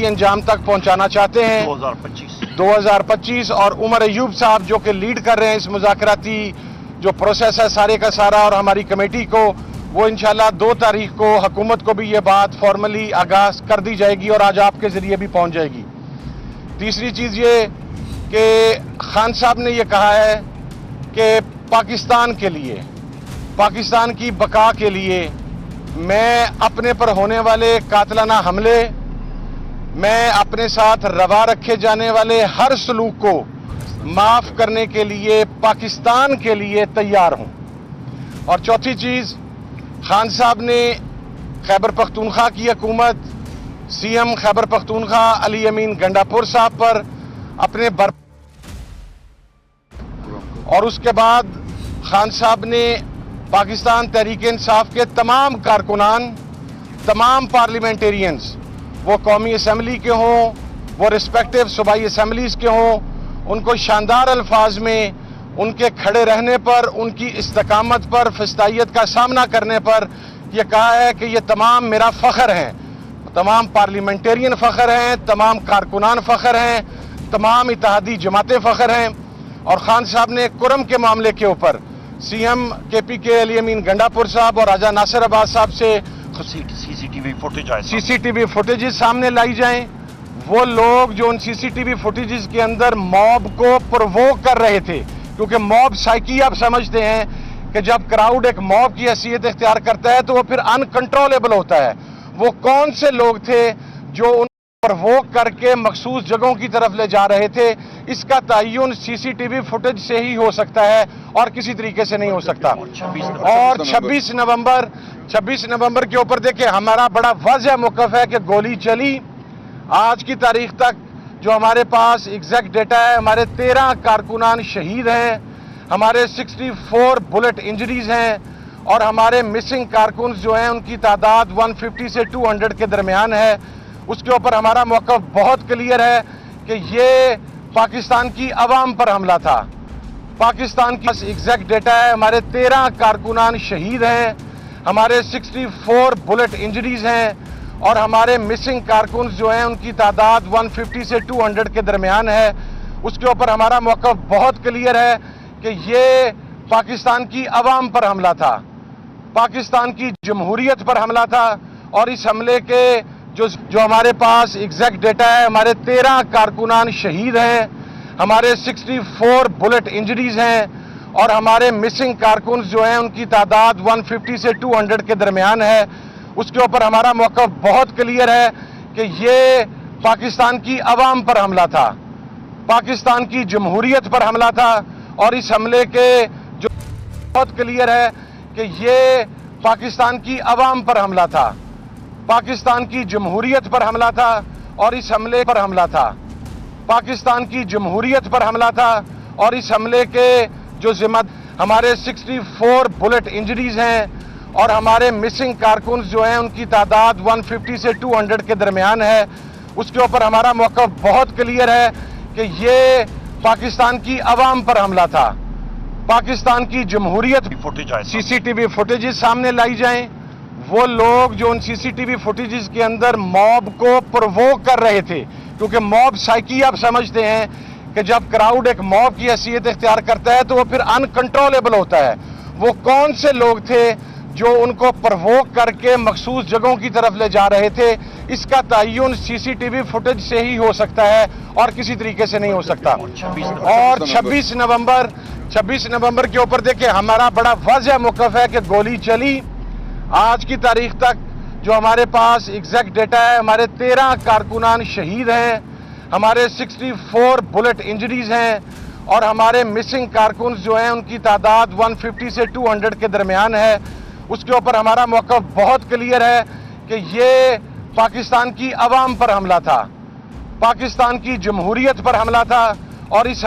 انجام تک پہنچانا چاہتے ہیں 2025 اور عمر ایوب صاحب جو کہ لیڈ کر رہے ہیں اس مذاکراتی جو پروسیس ہے سارے کا سارا، اور ہماری کمیٹی کو، وہ انشاءاللہ 2 تاریخ کو حکومت کو بھی یہ بات فارملی آغاز کر دی جائے گی اور آج آپ کے ذریعے بھی پہنچ جائے گی۔ تیسری چیز یہ کہ خان صاحب نے یہ کہا ہے کہ پاکستان کے لیے، پاکستان کی بقا کے لیے میں اپنے پر ہونے والے قاتلانہ حملے، میں اپنے ساتھ روا رکھے جانے والے ہر سلوک کو معاف کرنے کے لیے پاکستان کے لیے تیار ہوں۔ اور چوتھی چیز، خان صاحب نے خیبر پختونخوا کی حکومت، سی ایم خیبر پختونخوا علی امین گنڈاپور صاحب پر اپنے اور اس کے بعد خان صاحب نے پاکستان تحریک انصاف کے تمام کارکنان، تمام پارلیمنٹیرینز، وہ قومی اسمبلی کے ہوں، وہ ریسپیکٹیو صوبائی اسمبلیز کے ہوں، ان کو شاندار الفاظ میں ان کے کھڑے رہنے پر، ان کی استقامت پر، فسطائیت کا سامنا کرنے پر یہ کہا ہے کہ یہ تمام میرا فخر ہیں، تمام پارلیمنٹیرین فخر ہیں، تمام کارکنان فخر ہیں، تمام اتحادی جماعتیں فخر ہیں۔ اور خان صاحب نے کرم کے معاملے کے اوپر سی ایم کے پی کے علی امین گنڈاپور صاحب اور راجہ ناصر عباس صاحب سے سی سی ٹی وی فوٹیجز سامنے لائی جائیں۔ وہ لوگ جو ان سی سی ٹی وی فوٹیجز کے اندر موب کو پرووک کر رہے تھے، کیونکہ موب سائیکی آپ سمجھتے ہیں کہ جب کراؤڈ ایک موب کی حیثیت اختیار کرتا ہے تو وہ پھر انکنٹرولیبل ہوتا ہے۔ وہ کون سے لوگ تھے جو ان پرووک کر کے مخصوص جگہوں کی طرف لے جا رہے تھے، اس کا تعین سی سی ٹی وی فوٹیج سے ہی ہو سکتا ہے اور کسی طریقے سے نہیں ہو سکتا۔ اور 26 نومبر کے اوپر دیکھیں ہمارا بڑا واضح موقف ہے کہ گولی چلی۔ آج کی تاریخ تک جو ہمارے پاس ایگزیکٹ ڈیٹا ہے، ہمارے 13 کارکنان شہید ہیں، ہمارے 64 بلٹ انجریز ہیں، اور ہمارے مسنگ کارکنز جو ہیں ان کی تعداد 150 سے 200 کے درمیان ہے۔ اس کے اوپر ہمارا موقف بہت کلیئر ہے کہ یہ پاکستان کی عوام پر حملہ تھا۔ پاکستان کی ایگزیکٹ ڈیٹا ہے، ہمارے 13 کارکنان شہید ہیں، ہمارے 64 بلٹ انجریز ہیں، اور ہمارے مسنگ کارکنز جو ہیں ان کی تعداد 150 سے 200 کے درمیان ہے۔ اس کے اوپر ہمارا موقف بہت کلیئر ہے کہ یہ پاکستان کی عوام پر حملہ تھا، پاکستان کی جمہوریت پر حملہ تھا۔ اور اس حملے کے جو ہمارے پاس ایگزیکٹ ڈیٹا ہے، ہمارے 13 کارکنان شہید ہیں، ہمارے 64 بلٹ انجریز ہیں، اور ہمارے مسنگ کارکنز جو ہیں ان کی تعداد 150 سے 200 کے درمیان ہے۔ اس کے اوپر ہمارا موقف بہت کلیئر ہے کہ یہ پاکستان کی عوام پر حملہ تھا، پاکستان کی جمہوریت پر حملہ تھا۔ اور اس حملے کے جو بہت کلیئر ہے کہ یہ پاکستان کی عوام پر حملہ تھا، پاکستان کی جمہوریت پر حملہ تھا۔ اور اس حملے پر حملہ تھا، پاکستان کی جمہوریت پر حملہ تھا۔ اور اس حملے کے جو ہمارے 64 بلٹ انجریز ہیں، اور ہمارے مسنگ کارکنز جو ہیں ان کی تعداد 150 سے 200 کے درمیان ہے۔ اس کے اوپر ہمارا موقف بہت کلیئر ہے کہ یہ پاکستان کی عوام پر حملہ تھا، پاکستان کی جمہوریت سی سی ٹی وی فوٹیجز سامنے لائی جائیں۔ وہ لوگ جو ان سی سی ٹی وی فوٹیجز کے اندر موب کو پرووک کر رہے تھے، کیونکہ موب سائیکی آپ سمجھتے ہیں کہ جب کراؤڈ ایک موب کی حیثیت اختیار کرتا ہے تو وہ پھر انکنٹرولیبل ہوتا ہے۔ وہ کون سے لوگ تھے جو ان کو پرووک کر کے مخصوص جگہوں کی طرف لے جا رہے تھے، اس کا تعین سی سی ٹی وی فوٹیج سے ہی ہو سکتا ہے اور کسی طریقے سے نہیں ہو سکتا۔ اور 26 نومبر کے اوپر دیکھیں ہمارا بڑا واضح موقف ہے کہ گولی چلی۔ آج کی تاریخ تک جو ہمارے پاس ایگزیکٹ ڈیٹا ہے، ہمارے 13 کارکنان شہید ہیں، ہمارے 64 بلٹ انجریز ہیں، اور ہمارے مسنگ کارکنز جو ہیں ان کی تعداد 150 سے 200 کے درمیان ہے۔ اس کے اوپر ہمارا موقف بہت کلیئر ہے کہ یہ پاکستان کی عوام پر حملہ تھا، پاکستان کی جمہوریت پر حملہ تھا۔ اور اس